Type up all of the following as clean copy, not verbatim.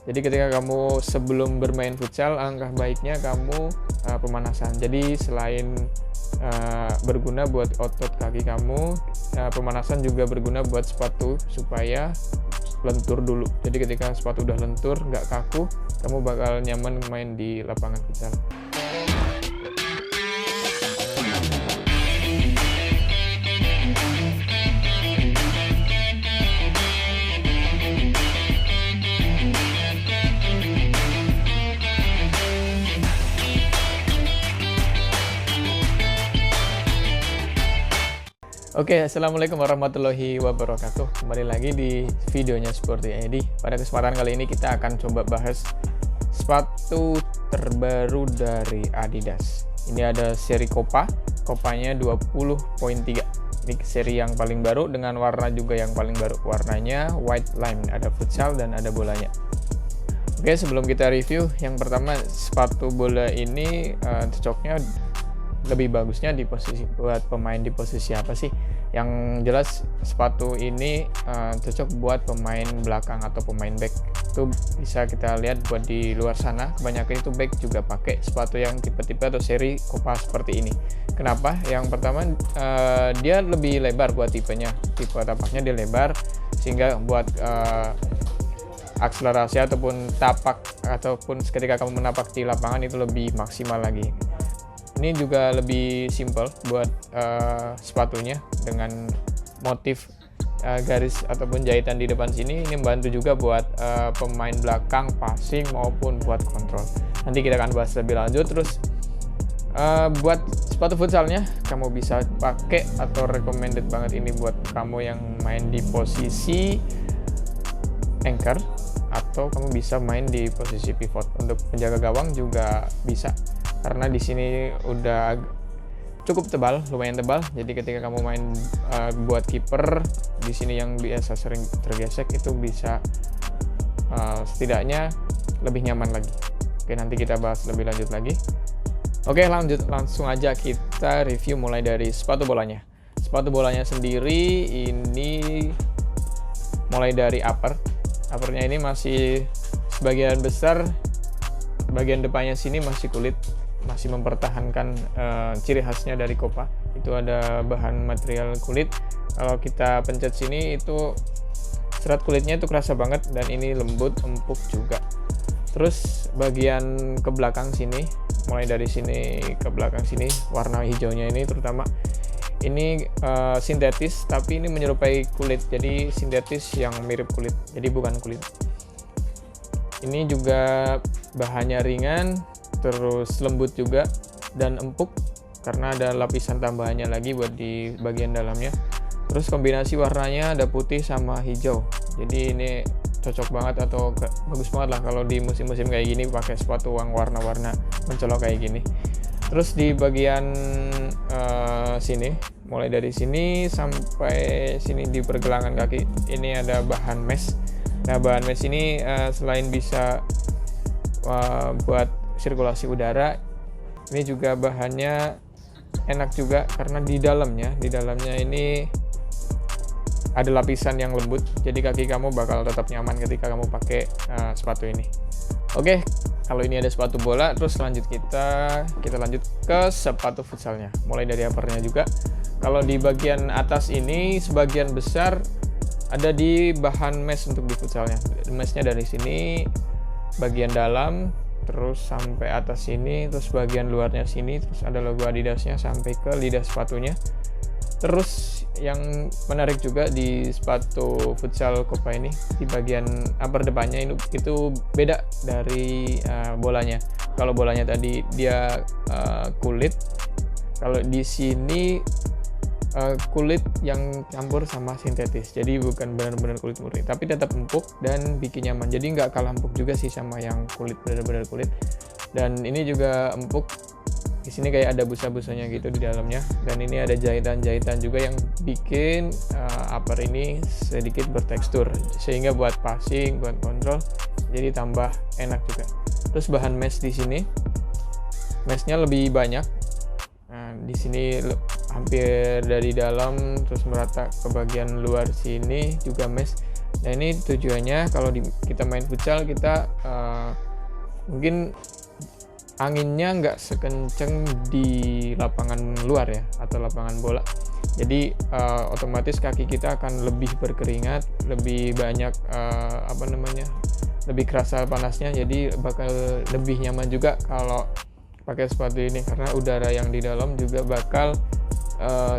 Jadi ketika kamu sebelum bermain futsal, alangkah baiknya kamu pemanasan. Jadi selain berguna buat otot kaki kamu, pemanasan juga berguna buat sepatu supaya lentur dulu. Jadi ketika sepatu udah lentur, nggak kaku, kamu bakal nyaman main di lapangan futsal. Oke, assalamualaikum warahmatullahi wabarakatuh. Kembali lagi di videonya Sporty ID. Pada kesempatan kali ini kita akan coba bahas sepatu terbaru dari Adidas. Ini ada seri Copa, Copanya 20.3. Ini seri yang paling baru dengan warna juga yang paling baru. Warnanya white lime, ada futsal dan ada bolanya. Oke, sebelum kita review, yang pertama sepatu bola ini cocoknya lebih bagusnya di posisi buat pemain di posisi apa sih? Yang jelas sepatu ini cocok buat pemain belakang atau pemain back. Itu bisa kita lihat buat di luar sana, kebanyakan itu back juga pakai sepatu yang tipe-tipe atau seri Copa seperti ini. Kenapa? Yang pertama dia lebih lebar buat tipenya, tipe tapaknya dia lebar sehingga buat akselerasi ataupun tapak ataupun ketika kamu menapak di lapangan itu lebih maksimal lagi. Ini juga lebih simple buat sepatunya dengan motif garis ataupun jahitan di depan sini. Ini membantu juga buat pemain belakang passing maupun buat kontrol. Nanti kita akan bahas lebih lanjut. Terus buat sepatu futsalnya kamu bisa pakai atau recommended banget ini buat kamu yang main di posisi anchor atau kamu bisa main di posisi pivot. Untuk penjaga gawang juga bisa, karena di sini udah cukup tebal, lumayan tebal. Jadi ketika kamu main buat kiper di sini yang biasa sering tergesek itu bisa setidaknya lebih nyaman lagi. Oke, nanti kita bahas lebih lanjut lagi. Oke, langsung aja kita review mulai dari sepatu bolanya. Sepatu bolanya sendiri ini mulai dari uppernya ini masih sebagian besar bagian depannya sini masih kulit, masih mempertahankan ciri khasnya dari Copa. Itu ada bahan material kulit. Kalau kita pencet sini itu serat kulitnya itu kerasa banget dan ini lembut, empuk juga. Terus bagian ke belakang sini, mulai dari sini ke belakang sini, warna hijaunya ini terutama ini sintetis, tapi ini menyerupai kulit. Jadi sintetis yang mirip kulit, jadi bukan kulit. Ini juga bahannya ringan, terus lembut juga dan empuk karena ada lapisan tambahannya lagi buat di bagian dalamnya. Terus kombinasi warnanya ada putih sama hijau, jadi ini cocok banget atau bagus banget lah kalau di musim-musim kayak gini pakai sepatu yang warna-warna mencolok kayak gini. Terus di bagian sini, mulai dari sini sampai sini di pergelangan kaki ini ada bahan mesh. Nah, bahan mesh ini selain bisa buat sirkulasi udara, ini juga bahannya enak juga karena di dalamnya ini ada lapisan yang lembut, jadi kaki kamu bakal tetap nyaman ketika kamu pakai sepatu ini. Oke, kalau ini ada sepatu bola, terus kita lanjut ke sepatu futsalnya. Mulai dari uppernya juga. Kalau di bagian atas ini sebagian besar ada di bahan mesh untuk di futsalnya. Meshnya dari sini bagian dalam terus sampai atas sini, terus bagian luarnya sini, terus ada logo Adidasnya sampai ke lidah sepatunya. Terus yang menarik juga di sepatu futsal Copa ini, di bagian upper depannya itu beda dari bolanya. Kalau bolanya tadi dia kulit, kalau di sini kulit yang campur sama sintetis, jadi bukan benar-benar kulit murni, tapi tetap empuk dan bikin nyaman. Jadi nggak kalah empuk juga sih sama yang kulit benar-benar kulit. Dan ini juga empuk. Di sini kayak ada busa-busanya gitu di dalamnya, dan ini ada jahitan-jahitan juga yang bikin upper ini sedikit bertekstur sehingga buat passing, buat kontrol jadi tambah enak juga. Terus bahan mesh di sini, meshnya lebih banyak. Nah, di sini hampir dari dalam terus merata ke bagian luar sini juga mesh. Nah ini tujuannya kalau kita main futsal, kita mungkin anginnya nggak sekenceng di lapangan luar ya, atau lapangan bola. Jadi otomatis kaki kita akan lebih berkeringat, lebih banyak lebih kerasa panasnya. Jadi bakal lebih nyaman juga kalau pakai sepatu ini, karena udara yang di dalam juga bakal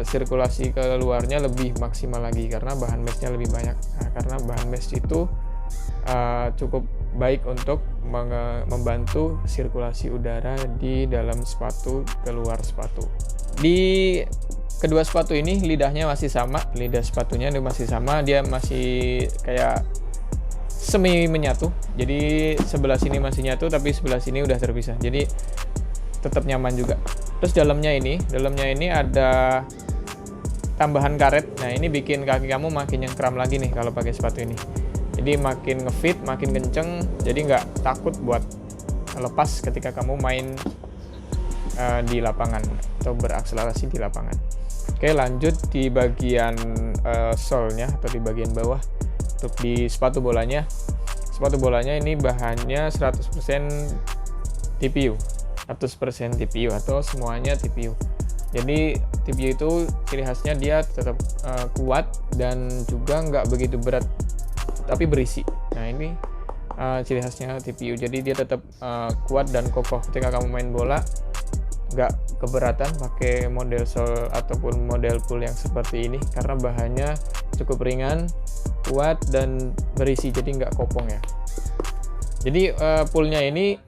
sirkulasi ke luarnya lebih maksimal lagi karena bahan meshnya lebih banyak. Nah, karena bahan mesh itu cukup baik untuk membantu sirkulasi udara di dalam sepatu ke luar sepatu. Di kedua sepatu ini lidahnya masih sama, lidah sepatunya masih sama, dia masih kayak semi menyatu. Jadi sebelah sini masih nyatu, tapi sebelah sini udah terpisah. Jadi tetap nyaman juga. Terus dalamnya ini ada tambahan karet. Nah ini bikin kaki kamu makin nyengkram lagi nih kalau pakai sepatu ini. Jadi makin ngefit, makin kenceng. Jadi nggak takut buat lepas ketika kamu main di lapangan atau berakselerasi di lapangan. Oke, lanjut di bagian sole-nya atau di bagian bawah. Untuk di sepatu bolanya ini bahannya 100% TPU. 100% TPU atau semuanya TPU. Jadi TPU itu ciri khasnya dia tetap kuat dan juga nggak begitu berat, tapi berisi. Nah ini ciri khasnya TPU. Jadi dia tetap kuat dan kokoh ketika kamu main bola, nggak keberatan pakai model sole ataupun model pull yang seperti ini, karena bahannya cukup ringan, kuat dan berisi, jadi nggak kopong ya. Jadi pullnya ini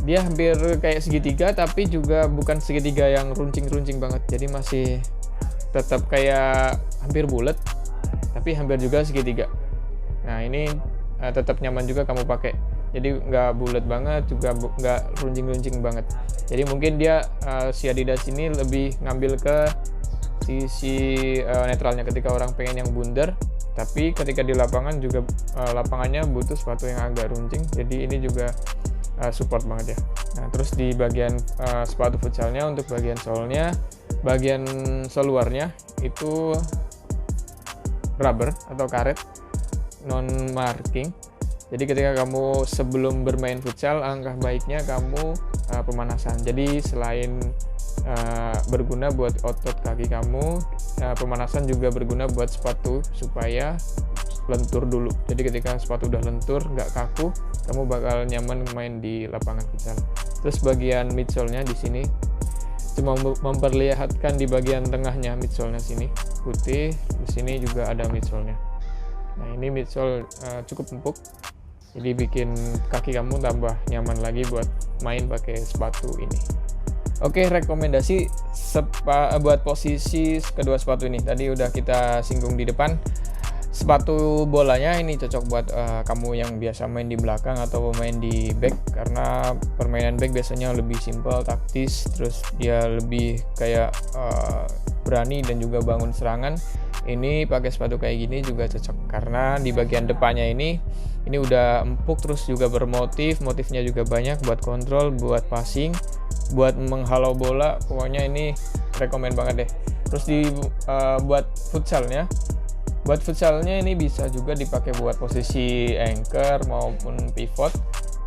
dia hampir kayak segitiga, tapi juga bukan segitiga yang runcing-runcing banget. Jadi masih tetap kayak hampir bulat, tapi hampir juga segitiga. Nah ini tetap nyaman juga kamu pakai. Jadi nggak bulat banget, juga nggak runcing-runcing banget. Jadi mungkin dia si Adidas ini lebih ngambil ke sisi netralnya ketika orang pengen yang bundar. Tapi ketika di lapangan juga lapangannya butuh sepatu yang agak runcing. Jadi ini juga support banget ya. Nah terus di bagian sepatu futsalnya, untuk bagian solnya, bagian sol luarnya itu rubber atau karet non marking. Jadi ketika kamu sebelum bermain futsal, alangkah baiknya kamu pemanasan. Jadi selain berguna buat otot kaki kamu, pemanasan juga berguna buat sepatu supaya lentur dulu. Jadi ketika sepatu udah lentur, nggak kaku, kamu bakal nyaman main di lapangan futsal. Terus bagian midsole-nya di sini cuma memperlihatkan di bagian tengahnya midsole-nya sini putih, di sini juga ada midsole-nya. Nah ini midsole cukup empuk, jadi bikin kaki kamu tambah nyaman lagi buat main pakai sepatu ini. Oke, rekomendasi buat posisi kedua sepatu ini tadi udah kita singgung di depan. Sepatu bolanya ini cocok buat kamu yang biasa main di belakang atau main di back, karena permainan back biasanya lebih simpel, taktis, terus dia lebih kayak berani dan juga bangun serangan. Ini pakai sepatu kayak gini juga cocok, karena di bagian depannya ini udah empuk, terus juga bermotif, motifnya juga banyak buat kontrol, buat passing, buat menghalau bola. Pokoknya ini rekomen banget deh. Terus buat futsalnya ini bisa juga dipakai buat posisi anchor maupun pivot,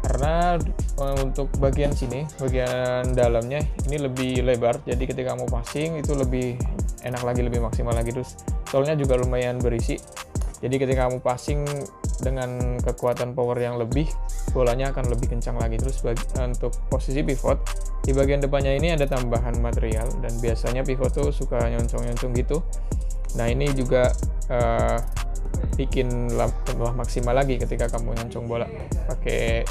karena untuk bagian sini, bagian dalamnya ini lebih lebar, jadi ketika kamu passing itu lebih enak lagi, lebih maksimal lagi. Terus solnya juga lumayan berisi, jadi ketika kamu passing dengan kekuatan power yang lebih, bolanya akan lebih kencang lagi. Terus untuk posisi pivot, di bagian depannya ini ada tambahan material, dan biasanya pivot tuh suka nyoncong-nyoncong gitu. Nah ini juga bikin tambah maksimal lagi ketika kamu nyoncong bola pakai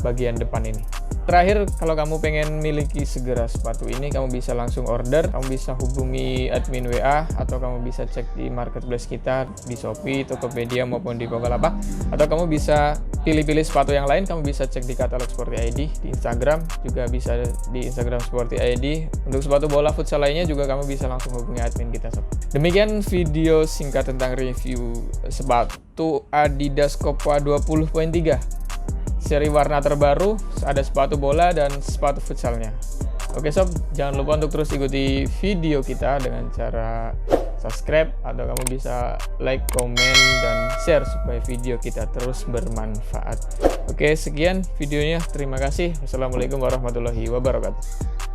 bagian depan ini. Terakhir, kalau kamu pengen miliki segera sepatu ini, kamu bisa langsung order, kamu bisa hubungi admin WA, atau kamu bisa cek di marketplace kita di Shopee, Tokopedia maupun di Bukalapak, atau kamu bisa pilih-pilih sepatu yang lain. Kamu bisa cek di katalog Sporty ID, di Instagram juga bisa di Instagram Sporty ID. Untuk sepatu bola futsal lainnya juga kamu bisa langsung hubungi admin kita. Demikian video singkat tentang review sepatu Adidas Copa 20.3 seri warna terbaru. Ada sepatu bola dan sepatu futsalnya. Oke sob, jangan lupa untuk terus ikuti video kita dengan cara subscribe, atau kamu bisa like, komen, dan share supaya video kita terus bermanfaat. Oke, sekian videonya. Terima kasih. Wassalamualaikum warahmatullahi wabarakatuh.